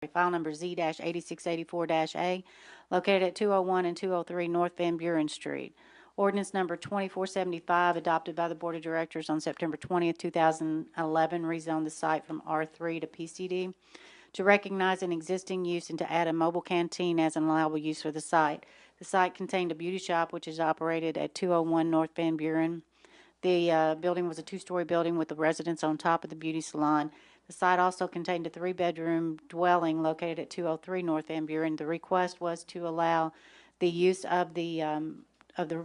File number Z-8684-A, located at 201 and 203 North Van Buren Street. Ordinance number 2475, adopted by the Board of Directors on September 20th, 2011, rezoned the site from R3 to PCD to recognize an existing use and to add a mobile canteen as an allowable use for the site. The site contained a beauty shop, which is operated at 201 North Van Buren. The building was a two-story building with a residence on top of the beauty salon. The site also contained a three-bedroom dwelling located at 203 North Van Buren. The request was to allow the use of the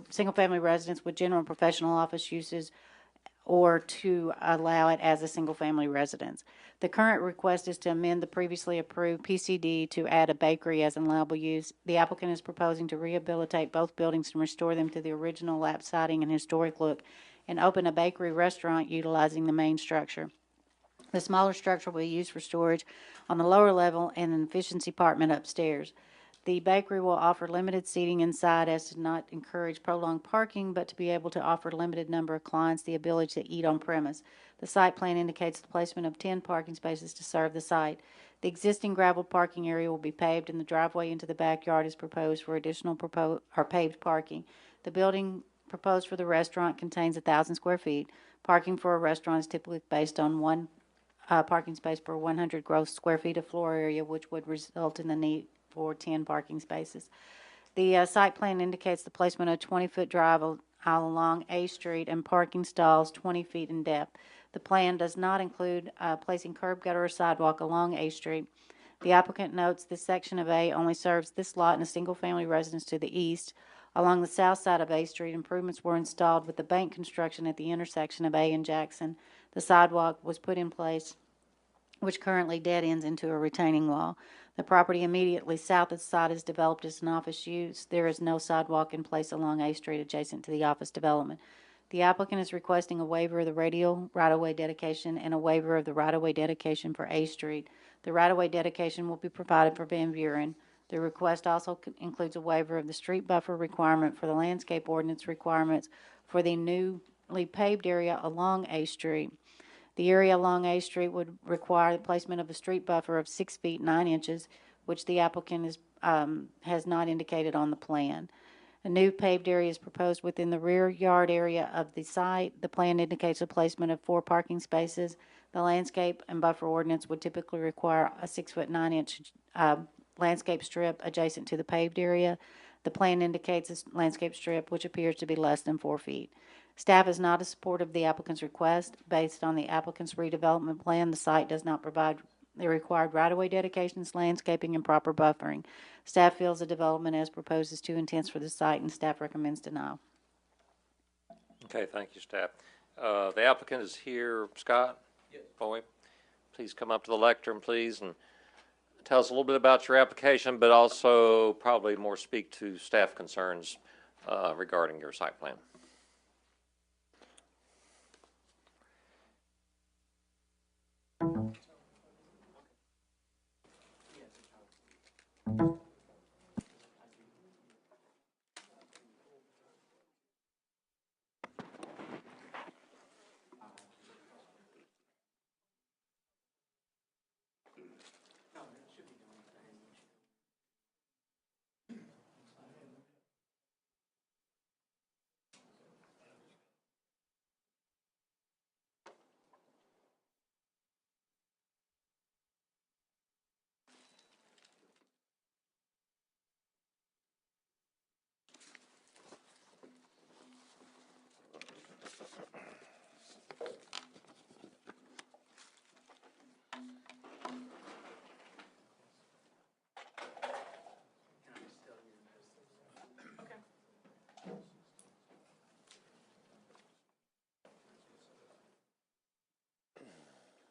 single-family residence with general and professional office uses, or to allow it as a single-family residence. The current request is to amend the previously approved PCD to add a bakery as an allowable use. The applicant is proposing to rehabilitate both buildings and restore them to the original lap siding and historic look, and open a bakery restaurant utilizing the main structure. The smaller structure will be used for storage on the lower level and an efficiency apartment upstairs. The bakery will offer limited seating inside as to not encourage prolonged parking, but to be able to offer a limited number of clients the ability to eat on premise. The site plan indicates the placement of 10 parking spaces to serve the site. The existing gravel parking area will be paved, and the driveway into the backyard is proposed for additional paved parking. The building proposed for the restaurant contains 1,000 square feet. Parking for a restaurant is typically based on one parking space per 100 gross square feet of floor area, which would result in the need for 10 parking spaces. The site plan indicates the placement of a 20-foot drive aisle along A Street and parking stalls 20 feet in depth. The plan does not include placing curb, gutter, or sidewalk along A Street. The applicant notes this section of A only serves this lot and a single-family residence to the east. Along the south side of A Street, improvements were installed with the bank construction at the intersection of A and Jackson. The sidewalk was put in place, which currently dead ends into a retaining wall. The property immediately south of the site is developed as an office use. There is no sidewalk in place along A Street adjacent to the office development. The applicant is requesting a waiver of the radial right-of-way dedication and a waiver of the right-of-way dedication for A Street. The right-of-way dedication will be provided for Van Buren. The request also includes a waiver of the street buffer requirement for the landscape ordinance requirements for the newly paved area along A Street. The area along A Street would require the placement of a street buffer of 6 feet 9 inches, which the applicant has not indicated on the plan. A new paved area is proposed within the rear yard area of the site. The plan indicates a placement of 4 parking spaces. The landscape and buffer ordinance would typically require a 6 foot 9 inch landscape strip adjacent to the paved area. The plan indicates a landscape strip which appears to be less than 4 feet. Staff is not in support of the applicant's request. Based on the applicant's redevelopment plan, the site does not provide the required right-of-way dedications, landscaping, and proper buffering. Staff feels the development as proposed is too intense for the site, and staff recommends denial. Okay, thank you, staff. The applicant is here. Scott? Yes. Boy, please come up to the lectern, please, and tell us a little bit about your application, but also probably more speak to staff concerns regarding your site plan.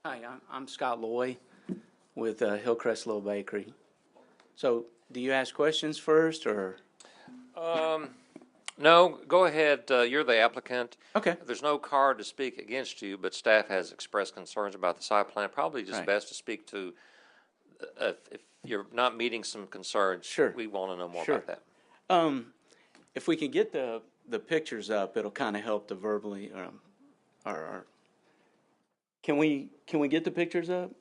Hi, I'm Scott Loy with Hillcrest Little Bakery. So, do you ask questions first, or? No, go ahead. You're the applicant. Okay. There's no card to speak against you, but staff has expressed concerns about the site plan. Probably just Right. best to speak to, if you're not meeting some concerns, Sure. we want to know more Sure. about that. If we could get the pictures up, it'll kind of help to verbally, or can we get the pictures up?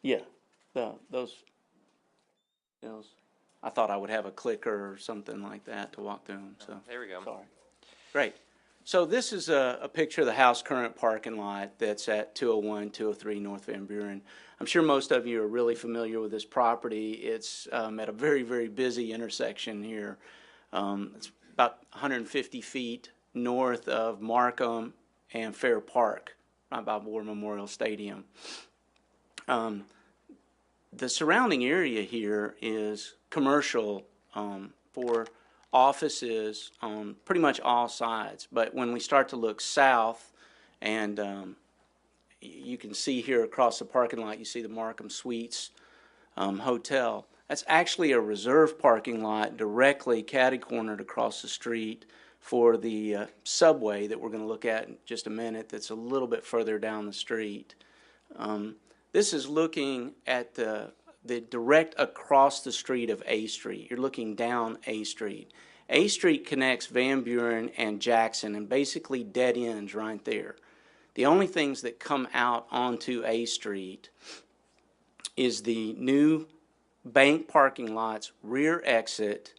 Yeah, those, I thought I would have a clicker or something like that to walk through them, so. There we go. Sorry. Great. So this is a picture of the house current parking lot that's at 201, 203 North Van Buren. I'm sure most of you are really familiar with this property. It's at a very, very busy intersection here. It's about 150 feet north of Markham and Fair Park, right by War Memorial Stadium. The surrounding area here is commercial for offices on pretty much all sides. But when we start to look south, and you can see here across the parking lot, you see the Markham Suites Hotel. That's actually a reserve parking lot directly catty-cornered across the street for the subway that we're going to look at in just a minute, that's a little bit further down the street. This is looking at the direct across the street of A Street. You're looking down A Street. A Street connects Van Buren and Jackson and basically dead ends right there. The only things that come out onto A Street is the new bank parking lot's rear exit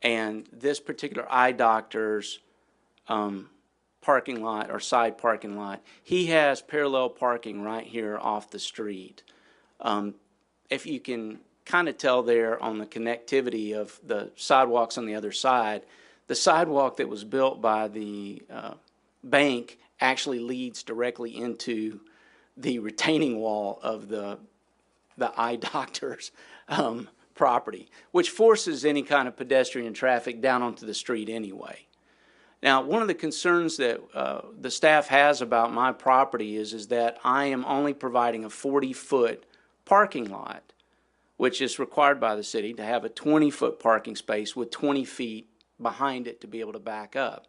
and this particular eye doctor's parking lot or side parking lot. He has parallel parking right here off the street. If you can kind of tell there on the connectivity of the sidewalks on the other side, the sidewalk that was built by the bank actually leads directly into the retaining wall of the eye doctor's property, which forces any kind of pedestrian traffic down onto the street anyway. Now, one of the concerns that the staff has about my property is that I am only providing a 40-foot parking lot, which is required by the city to have a 20-foot parking space with 20 feet behind it to be able to back up.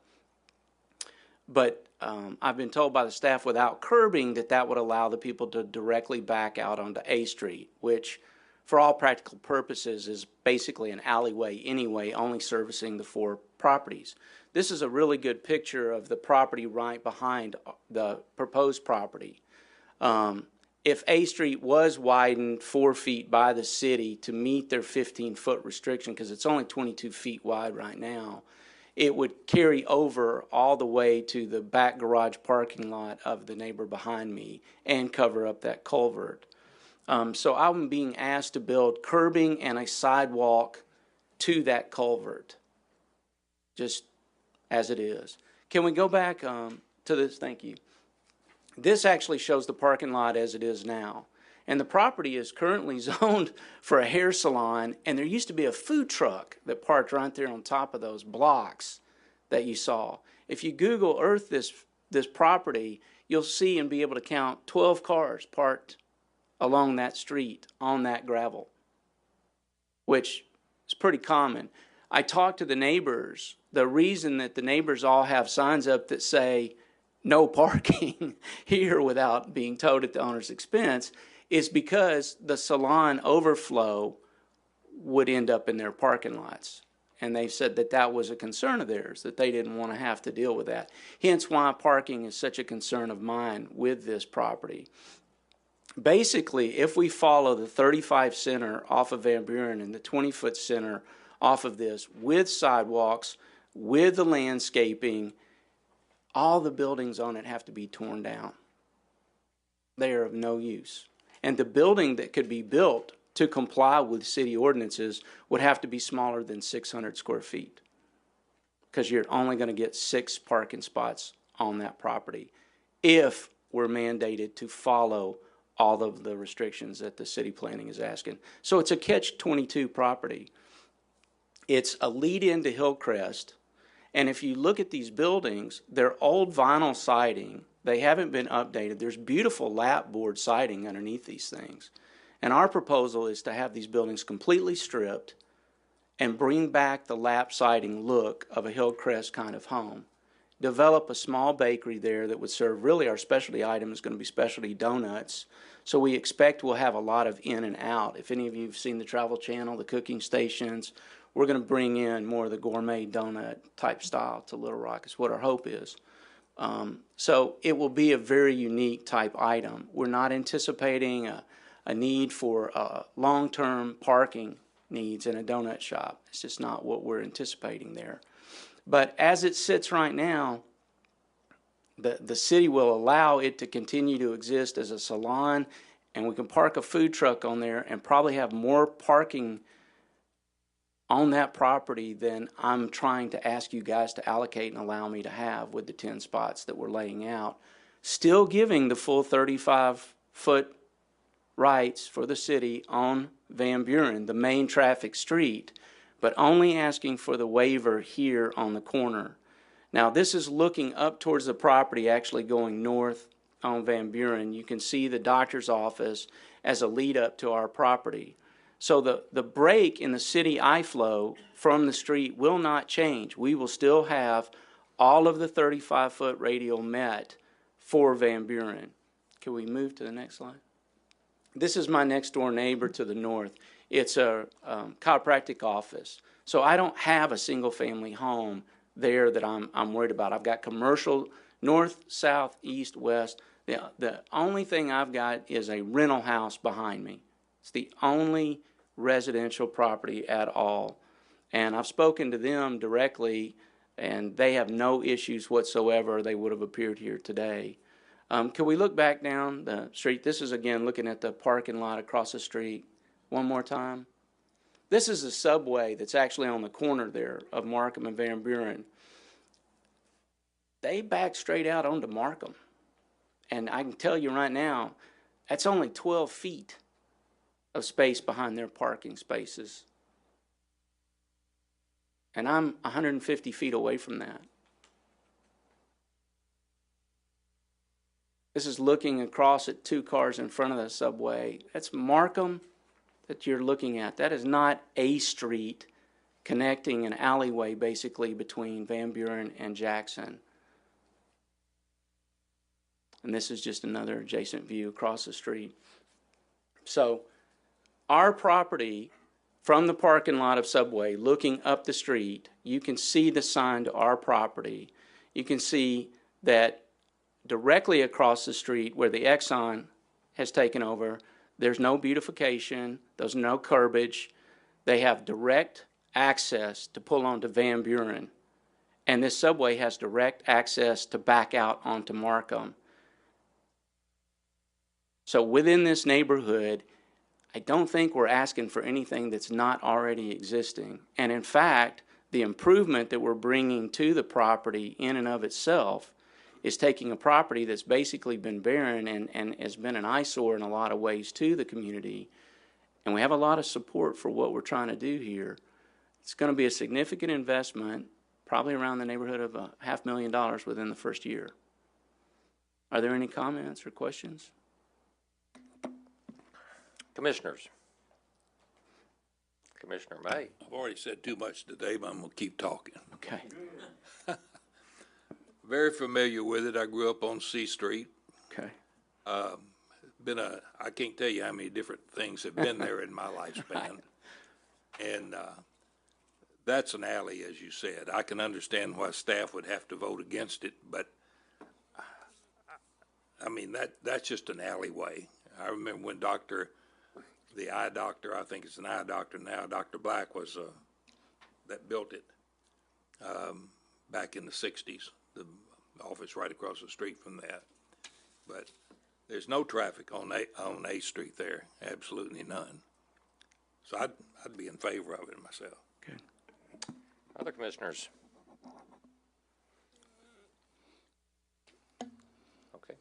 But I've been told by the staff without curbing that would allow the people to directly back out onto A Street, which for all practical purposes is basically an alleyway anyway, only servicing the 4 properties. This is a really good picture of the property right behind the proposed property. If A Street was widened 4 feet by the city to meet their 15-foot restriction, because it's only 22 feet wide right now, it would carry over all the way to the back garage parking lot of the neighbor behind me and cover up that culvert. So I'm being asked to build curbing and a sidewalk to that culvert, just as it is. Can we go back to this? Thank you. This actually shows the parking lot as it is now. And the property is currently zoned for a hair salon, and there used to be a food truck that parked right there on top of those blocks that you saw. If you Google Earth this property, you'll see and be able to count 12 cars parked along that street on that gravel, which is pretty common. I talked to the neighbors. The reason that the neighbors all have signs up that say no parking here without being towed at the owner's expense is because the salon overflow would end up in their parking lots. And they said that was a concern of theirs, that they didn't want to have to deal with that. Hence why parking is such a concern of mine with this property. Basically, if we follow the 35 center off of Van Buren and the 20-foot center off of this with sidewalks, with the landscaping, all the buildings on it have to be torn down. They are of no use. And the building that could be built to comply with city ordinances would have to be smaller than 600 square feet, because you're only going to get 6 parking spots on that property if we're mandated to follow all of the restrictions that the city planning is asking. So it's a catch-22 property. It's a lead-in to Hillcrest, and if you look at these buildings, they're old vinyl siding. They haven't been updated. There's beautiful lap board siding underneath these things. And our proposal is to have these buildings completely stripped and bring back the lap siding look of a Hillcrest kind of home. Develop a small bakery there that would serve, really our specialty item is going to be specialty donuts. So we expect we'll have a lot of in and out. If any of you have seen the Travel Channel, the cooking stations, we're going to bring in more of the gourmet donut type style to Little Rock. Is what our hope is. So it will be a very unique type item. We're not anticipating a a need for long-term parking needs in a donut shop. It's just not what we're anticipating there. But as it sits right now, the city will allow it to continue to exist as a salon, and we can park a food truck on there and probably have more parking on that property than I'm trying to ask you guys to allocate and allow me to have with the 10 spots that we're laying out. Still giving the full 35-foot rights for the city on Van Buren, the main traffic street, but only asking for the waiver here on the corner. Now, this is looking up towards the property, actually going north on Van Buren. You can see the doctor's office as a lead up to our property. So the break in the city I-flow from the street will not change. We will still have all of the 35-foot radial met for Van Buren. Can we move to the next slide? This is my next door neighbor to the north. It's a chiropractic office. So I don't have a single family home there that I'm worried about. I've got commercial north, south, east, west. The only thing I've got is a rental house behind me. It's the only residential property at all. And I've spoken to them directly, and they have no issues whatsoever. They would have appeared here today. Can we look back down the street? This is, again, looking at the parking lot across the street. One more time. This is the subway that's actually on the corner there of Markham and Van Buren. They back straight out onto Markham. And I can tell you right now, that's only 12 feet of space behind their parking spaces. And I'm 150 feet away from that. This is looking across at 2 cars in front of the subway. That's Markham that you're looking at. That is not a street connecting an alleyway basically between Van Buren and Jackson. And this is just another adjacent view across the street. So our property from the parking lot of Subway looking up the street, you can see the sign to our property. You can see that directly across the street where the Exxon has taken over, there's no beautification, there's no curbage. They have direct access to pull onto Van Buren. And this subway has direct access to back out onto Markham. So within this neighborhood, I don't think we're asking for anything that's not already existing. And in fact, the improvement that we're bringing to the property in and of itself is taking a property that's basically been barren and has been an eyesore in a lot of ways to the community. And we have a lot of support for what we're trying to do here. It's going to be a significant investment, probably around the neighborhood of $500,000 within the first year. Are there any comments or questions? Commissioners. Commissioner May. I've already said too much today, but I'm going to keep talking. Okay. Very familiar with it. I grew up on C Street. Okay. I can't tell you how many different things have been there in my lifespan. And that's an alley, as you said. I can understand why staff would have to vote against it, but I mean, that's just an alleyway. I remember when the eye doctor, I think it's an eye doctor now, Dr. Black was that built it back in the 60s. The office right across the street from that. But there's no traffic on A Street there, absolutely none. So I'd be in favor of it myself. Okay. Other commissioners? Okay.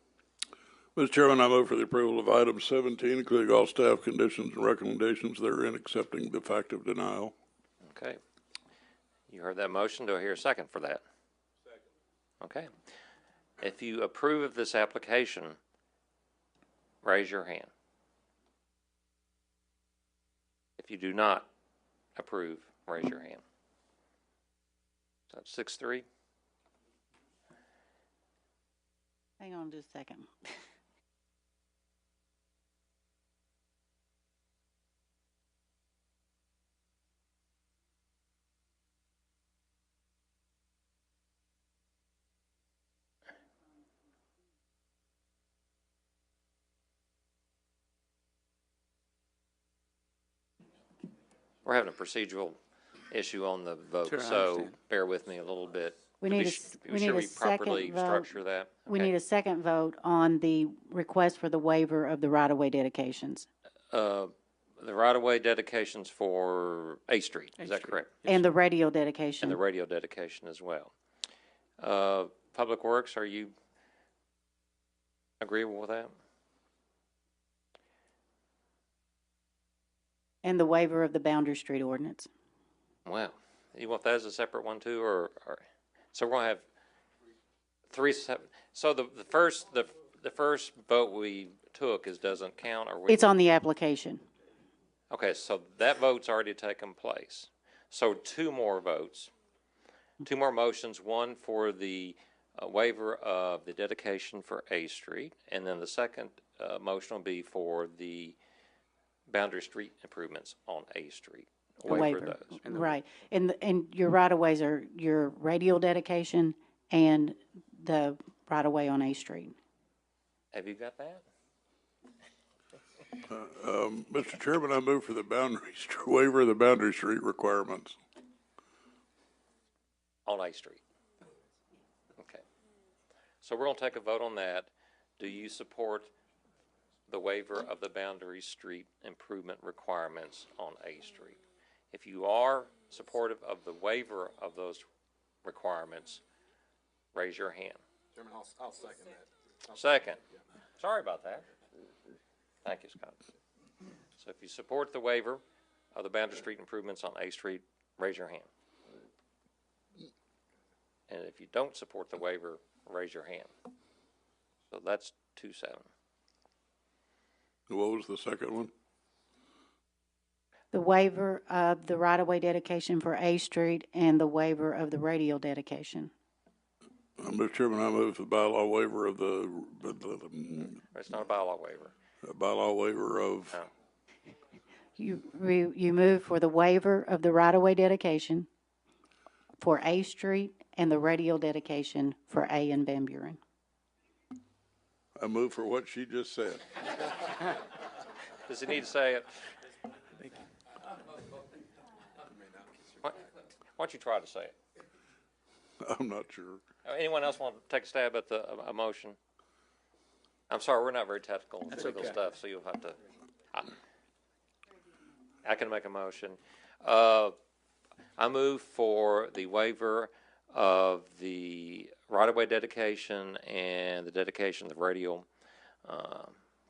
Mr. Chairman, I move for the approval of item 17, including all staff conditions and recommendations therein, accepting the fact of denial. Okay. You heard that motion. Do I hear a second for that? Second. Okay. If you approve of this application, raise your hand. If you do not approve, raise your hand. So that's 6-3. Hang on just a second. we're having a procedural issue on the vote, Sure, I so understand. bear with me a little bit. We To need be a sh- s- to be we sure need a properly second vote. structure that. We Okay. need a second vote on the request for the waiver of the right-of-way dedications The right-of-way dedications for A Street, is that Street. correct? and the radio And the dedication. radio dedication as well. Public Works, are you agreeable with that? And the waiver of the Boundary Street ordinance. Well, you want that as a separate one too, so we're gonna have three so the first vote we took doesn't count, or we? It's on the application. Okay, so that vote's already taken place. So two more votes, two more motions, one for the waiver of the dedication for A Street, and then the second motion will be for the Boundary Street improvements on A Street. A waiver. of those. Right. And your right-of-ways are your radial dedication and the right-of-way on A Street. Have you got that? Mr. Chairman, I move for the waiver of the Boundary Street requirements. On A Street. Okay. So we're gonna take a vote on that. Do you support the waiver of the Boundary Street improvement requirements on A Street? If you are supportive of the waiver of those requirements, raise your hand. Chairman, I'll second that. Second. Sorry about that. Thank you, Scott. So if you support the waiver of the Boundary Street improvements on A Street, raise your hand. And if you don't support the waiver, raise your hand. So that's 2-7. What was the second one? The waiver of the right-of-way dedication for A Street and the waiver of the radial dedication. Mr. Chairman, I move for the bylaw waiver of the It's not a bylaw waiver. bylaw waiver of, No. You move for the waiver of the right-of-way dedication for A Street and the radial dedication for A and Van Buren. I move for what she just said. Does he need to say it? Why don't you try to say it? I'm not sure. Anyone else want to take a stab at a motion? I'm sorry, we're not very technical on legal stuff, so you'll have to. I can make a motion. I move for the waiver of the right-of-way dedication and the dedication of the radial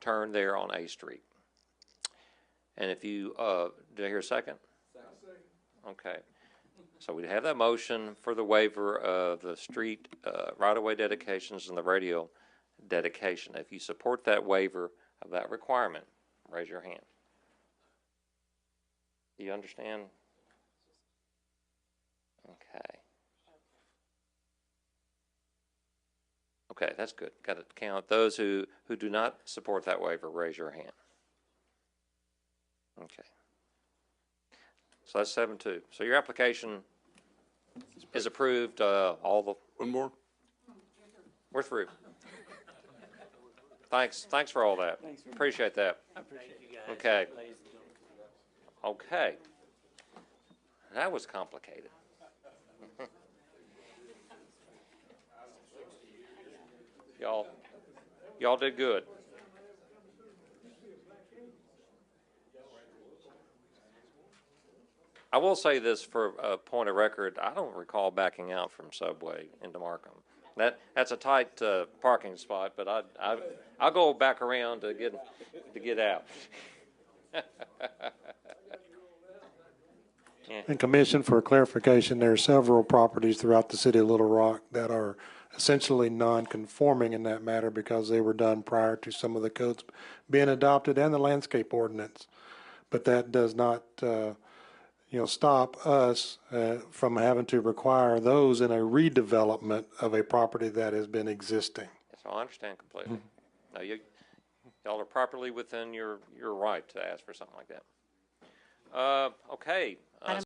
turn there on A Street. And if you, did I hear a second? Okay. So we have that motion for the waiver of the street right-of-way dedications and the radial dedication. If you support that waiver of that requirement, raise your hand. Do you understand? Okay. Okay, that's good. Got to count. Those who do not support that waiver, raise your hand. Okay. So that's 7-2. So your application is approved, all the, One more? we're through. Thanks for all that. Appreciate that. Okay. Okay. That was complicated. Y'all did good. I will say this for a point of record, I don't recall backing out from Subway into Markham. That's a tight parking spot, but I'll go back around to get out. And Commission, for clarification, there are several properties throughout the city of Little Rock that are essentially non-conforming in that matter because they were done prior to some of the codes being adopted and the landscape ordinance. But that does not, stop us from having to require those in a redevelopment of a property that has been existing. So I understand completely. No, y'all are properly within your right to ask for something like that. Okay,